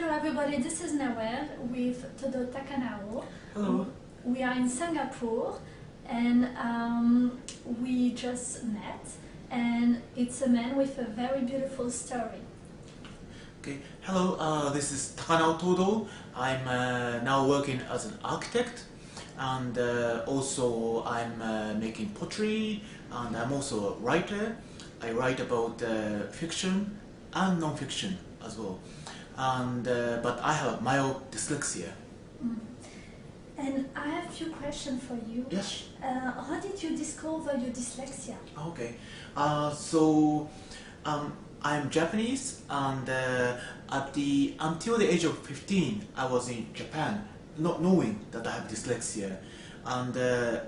Hello everybody, this is Nawel with Todo Takanao. Hello. We are in Singapore and we just met, and it's a man with a very beautiful story. Okay. Hello. This is Takanao Todo. I'm now working as an architect, and also I'm making pottery, and I'm also a writer. I write about fiction and non-fiction as well. And but I have mild dyslexia. And I have a few questions for you. Yes. How did you discover your dyslexia? Okay. I'm Japanese, and until the age of 15, I was in Japan, not knowing that I have dyslexia, and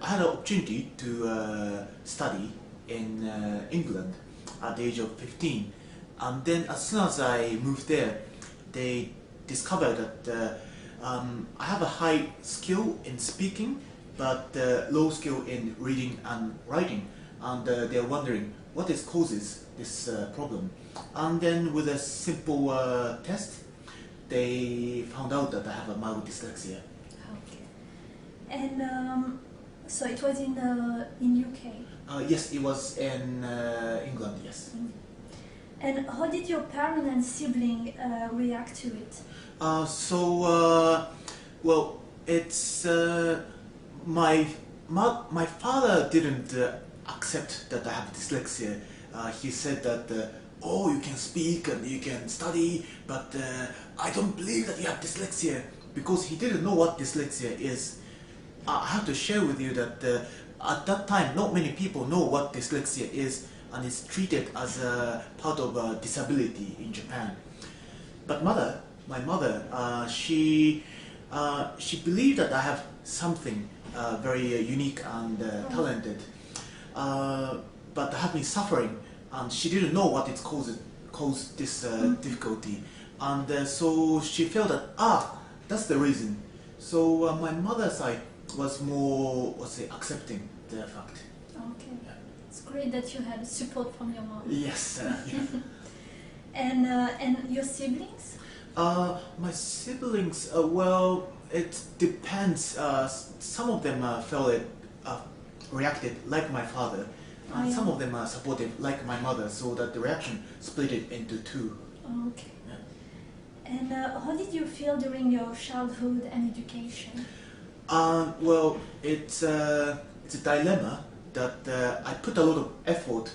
I had an opportunity to study in England at the age of 15, and then as soon as I moved there, they discovered that I have a high skill in speaking, but low skill in reading and writing, and they're wondering what causes this problem. And then with a simple test, they found out that I have a mild dyslexia. Okay. And so it was in UK? Yes, it was in England, yes. And how did your parents and sibling react to it? Well, it's my father didn't accept that I have dyslexia. He said that oh, you can speak and you can study, but I don't believe that you have dyslexia, because he didn't know what dyslexia is. I have to share with you that at that time, not many people know what dyslexia is, and it's treated as a part of a disability in Japan. But my mother, she believed that I have something very unique and talented, but I have been suffering, and she didn't know what it caused this difficulty, and so she felt that that's the reason. So my mother's side was more, accepting the fact. Okay. Yeah. It's great that you had support from your mom. Yes. Yeah. And your siblings? My siblings, well, it depends. Some of them reacted like my father, and some of them are supportive like my mother, so that the reaction split it into two. Okay. Yeah. And how did you feel during your childhood and education? Well, it's a dilemma that I put a lot of effort,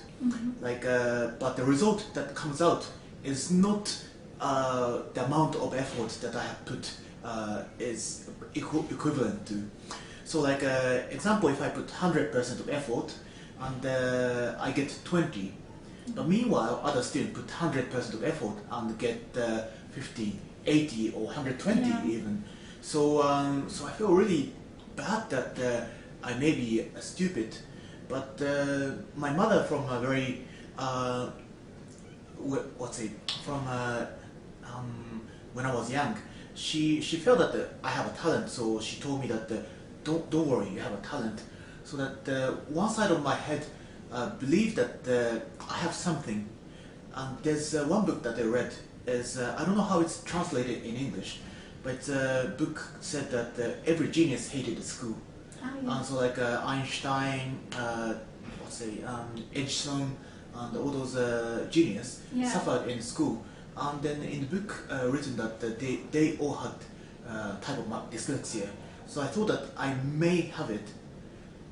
but the result that comes out is not the amount of effort that I have put is equivalent to. So, like example, if I put 100% of effort and I get 20, but meanwhile other students put 100% of effort and get 50, 80, or 120 even. So I feel really bad that I may be stupid, but my mother, from a very when I was young, she felt that I have a talent, so she told me that don't worry, you have a talent. So that one side of my head believed that I have something. And there's one book that I read. I don't know how it's translated in English, but the book said that every genius hated school. And so like Einstein, Edison, and all those genius suffered in school. And then in the book written that they all had type of dyslexia. So I thought that I may have it.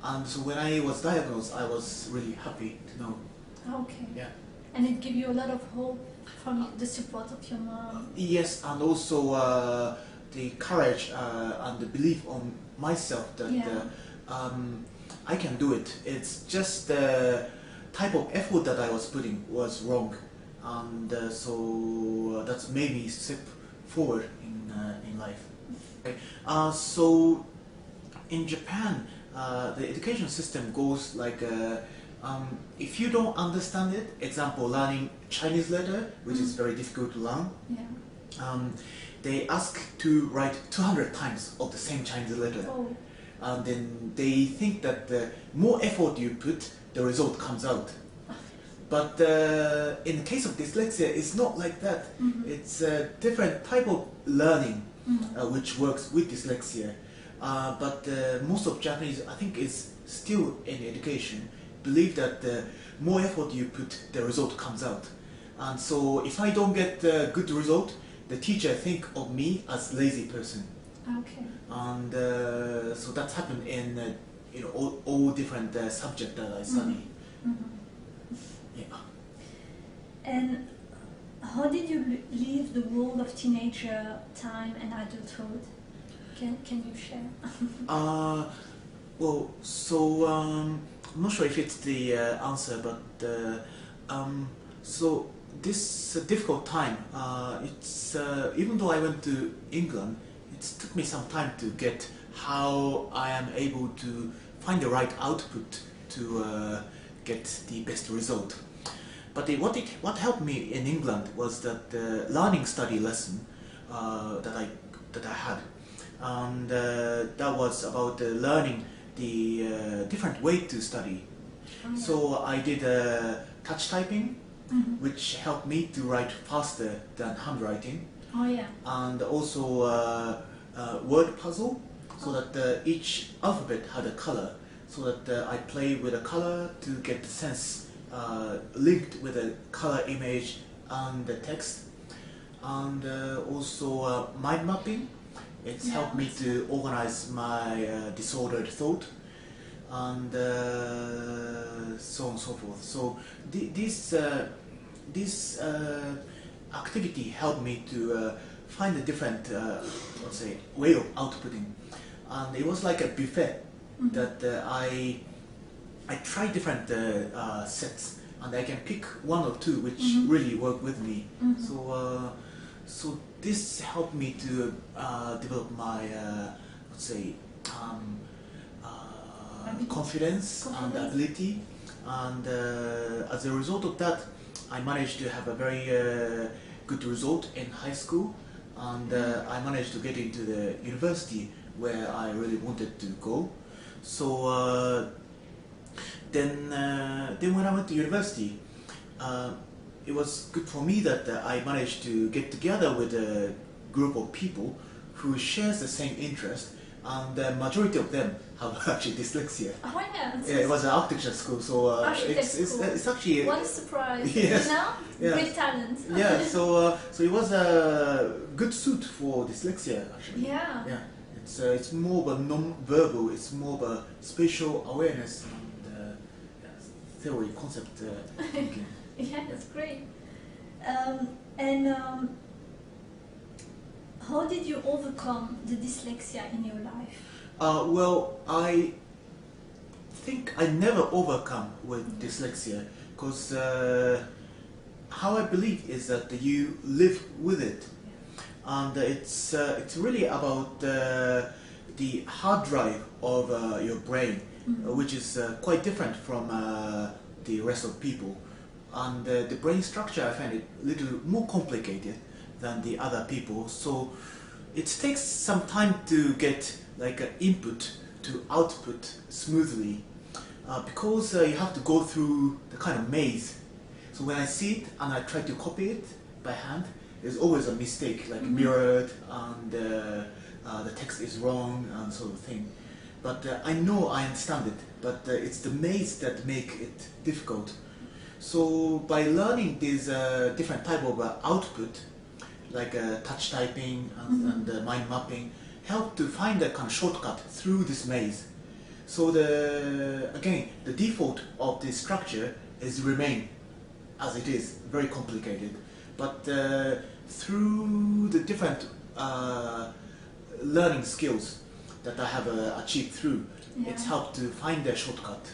And so when I was diagnosed, I was really happy to know. Okay. Yeah. And it gave you a lot of hope from the support of your mom. Yes, and also the courage and the belief on myself that I can do it. It's just the type of effort that I was putting was wrong, and so that's made me step forward in life. Okay. So in Japan, the education system goes like if you don't understand it, example learning Chinese letter, which is very difficult to learn, they ask to write 200 times of the same Chinese letter. And then they think that the more effort you put, the result comes out. But in the case of dyslexia, it's not like that. It's a different type of learning which works with dyslexia. But most of Japanese, I think, is still in education, believe that the more effort you put, the result comes out. And so if I don't get a good result, the teacher think of me as lazy person. Okay. And so that's happened in all different subjects that I study. Yeah. And how did you leave the world of teenager time and adulthood? Can you share? Well, so I'm not sure if it's the answer, but so this difficult time, it's even though I went to England, it took me some time to get how I am able to find the right output to get the best result. But what helped me in England was that the learning study lesson that I had, and that was about learning the different way to study. So I did touch typing, which helped me to write faster than handwriting. Oh yeah. And also word puzzle, so that each alphabet had a color, so that I play with a color to get the sense linked with a color image and the text. And also mind mapping. It's helped me to organize my disordered thought, and so on and so forth. So this activity helped me to find a different, let's say, way of outputting. And it was like a buffet that I tried different sets, and I can pick one or two which really work with me. So this helped me to develop my, let's say, confidence and ability. And as a result of that, I managed to have a very good result in high school, and I managed to get into the university where I really wanted to go. So then when I went to university, it was good for me that I managed to get together with a group of people who shares the same interest, and the majority of them have actually dyslexia. Oh yeah. Yeah, it was an architecture school, so it's actually what a surprise. Yes. You know, Yeah. great talent. Yeah, so it was a good suit for dyslexia actually. Yeah. Yeah, it's more of a non-verbal, it's more of a spatial awareness and theory concept thinking. Yeah, that's great. How did you overcome the dyslexia in your life? Well, I think I never overcome with dyslexia, because how I believe is that you live with it, and it's really about the hard drive of your brain, which is quite different from the rest of people. And the brain structure, I find it a little more complicated than the other people. So it takes some time to get like an input to output smoothly, because you have to go through the kind of maze. So when I see it and I try to copy it by hand, there's always a mistake, like mirrored, and the text is wrong and sort of thing. But I know I understand it, but it's the maze that make it difficult. So by learning this different type of output, like touch typing and mind mapping, help to find a kind of shortcut through this maze. So again, the default of the structure is remain as it is, very complicated. But through the different learning skills that I have achieved through, it's helped to find a shortcut.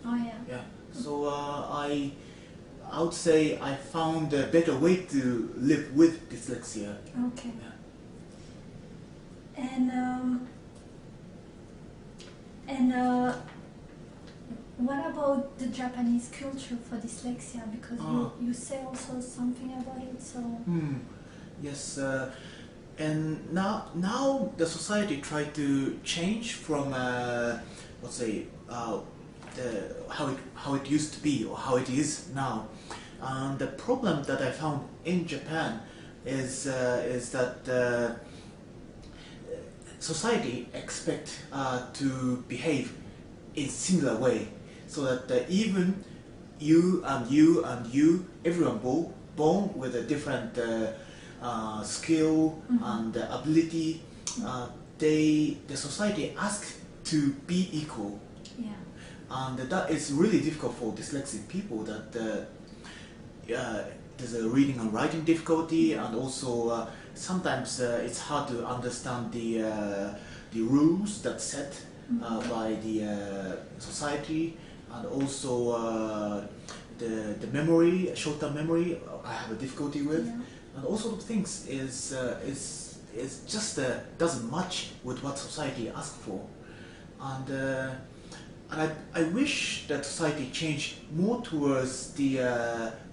Oh yeah. Yeah. So I would say I found a better way to live with dyslexia. Okay. Yeah. And what about the Japanese culture for dyslexia? Because you say also something about it. So. Yes. And now the society tried to change from let's say how it used to be or how it is now. And the problem that I found in Japan is that society expect to behave in similar way, so that even you and you and you, everyone born with a different skill and ability. The society asks to be equal, and that is really difficult for dyslexic people. That there's a reading and writing difficulty, and also sometimes it's hard to understand the rules that set by the society, and also the memory, short-term memory, I have a difficulty with, and all sort of things is just doesn't match with what society asks for, and I wish that society changed more towards the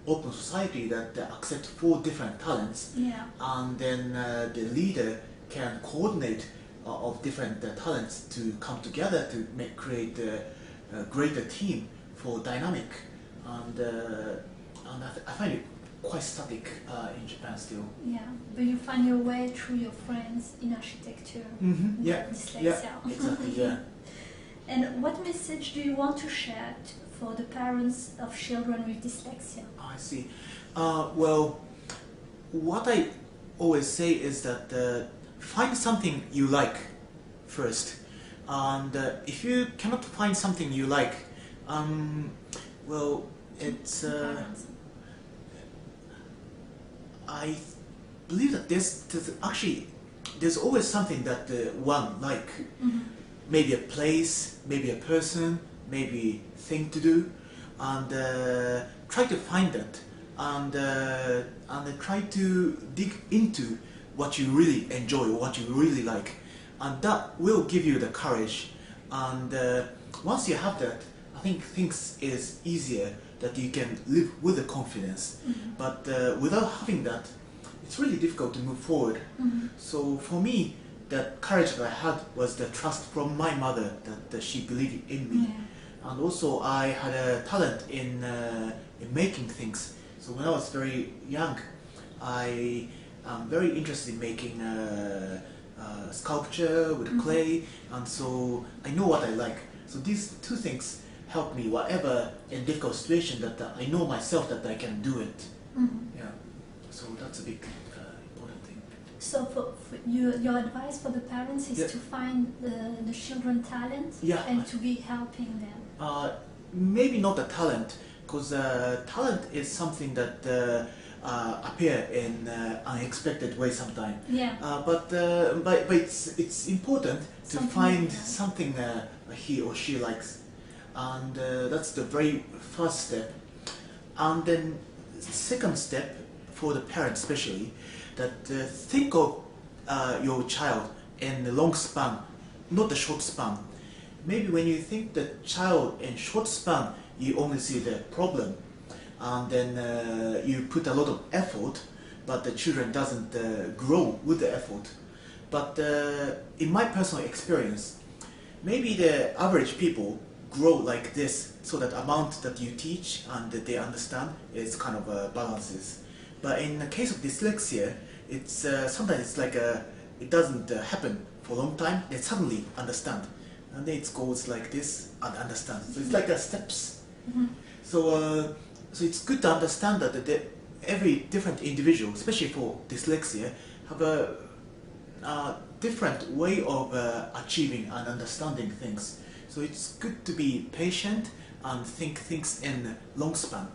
open society that accept 4 different talents, and then the leader can coordinate of different talents to come together to create a greater team for dynamic, and I find it quite static in Japan still. Yeah, but you find your way through your friends in architecture. Yeah, Dyslexia. yeah, exactly, yeah. And what message do you want to share for the parents of children with dyslexia? I see. Well, what I always say is that find something you like first, and if you cannot find something you like, well, it's I believe that there's always something that one like. Maybe a place, maybe a person, maybe thing to do, and try to find that, and try to dig into what you really enjoy, what you really like, and that will give you the courage. And once you have that, I think things is easier, that you can live with the confidence. But without having that, it's really difficult to move forward. So for me, the courage that I had was the trust from my mother, that she believed in me. And also I had a talent in making things. So when I was very young, I am very interested in making sculpture with clay, and so I know what I like. So these 2 things help me, whatever in difficult situation, that I know myself that I can do it. Yeah. So that's a big important thing. So for your advice for the parents is to find the children's talent and to be helping them. Maybe not the talent, because talent is something that appear in unexpected way sometimes. But it's important to find something he or she likes, and that's the very first step. And then second step for the parents especially, that think of your child in the long span, not the short span. Maybe when you think the child in short span, you only see the problem, and then you put a lot of effort, but the children doesn't grow with the effort. But in my personal experience, maybe the average people grow like this, so that amount that you teach and that they understand is kind of balances. But in the case of dyslexia, it's sometimes it's like it doesn't happen for a long time. They suddenly understand, and then it goes like this and understand. So it's like steps. So it's good to understand that every different individual, especially for dyslexia, have a different way of achieving and understanding things. So it's good to be patient and think things in long span.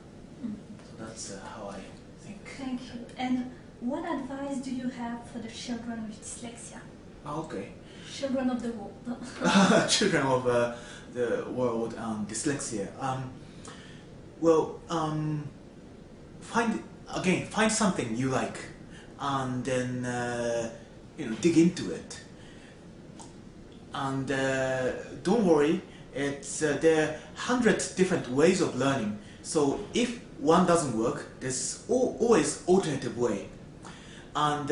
So that's how I think. Thank you. And what advice do you have for the children with dyslexia? Okay. Children of the world. Children of the world and dyslexia. Well, find something you like, and then dig into it. And don't worry, there are 100 different ways of learning. So if one doesn't work, there's always alternative way. And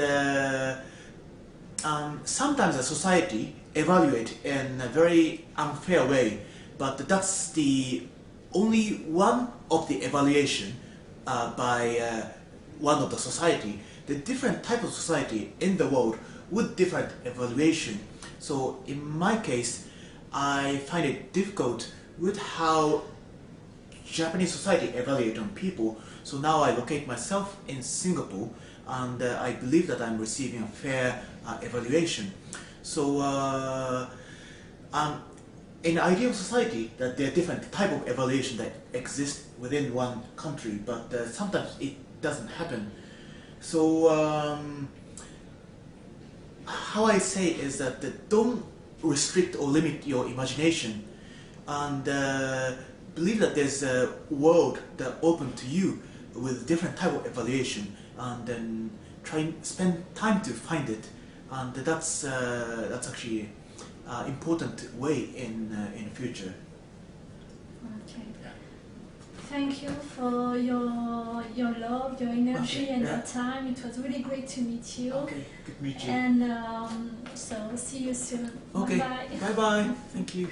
sometimes a society evaluate in a very unfair way, but that's the only one of the evaluation by one of the society. The different type of society in the world with different evaluation. So in my case, I find it difficult with how Japanese society evaluate on people. So now I locate myself in Singapore, and I believe that I'm receiving a fair evaluation. So in ideal society, that there are different type of evaluation that exist within one country, but sometimes it doesn't happen. So how I say is that don't restrict or limit your imagination, and believe that there's a world that open to you with different type of evaluation, and then try and spend time to find it, and that's actually important way in the future. Okay. Thank you for your love, your energy, and your time. It was really great to meet you. Okay, good to meet you. And so see you soon. Okay, Bye. bye bye. Thank you.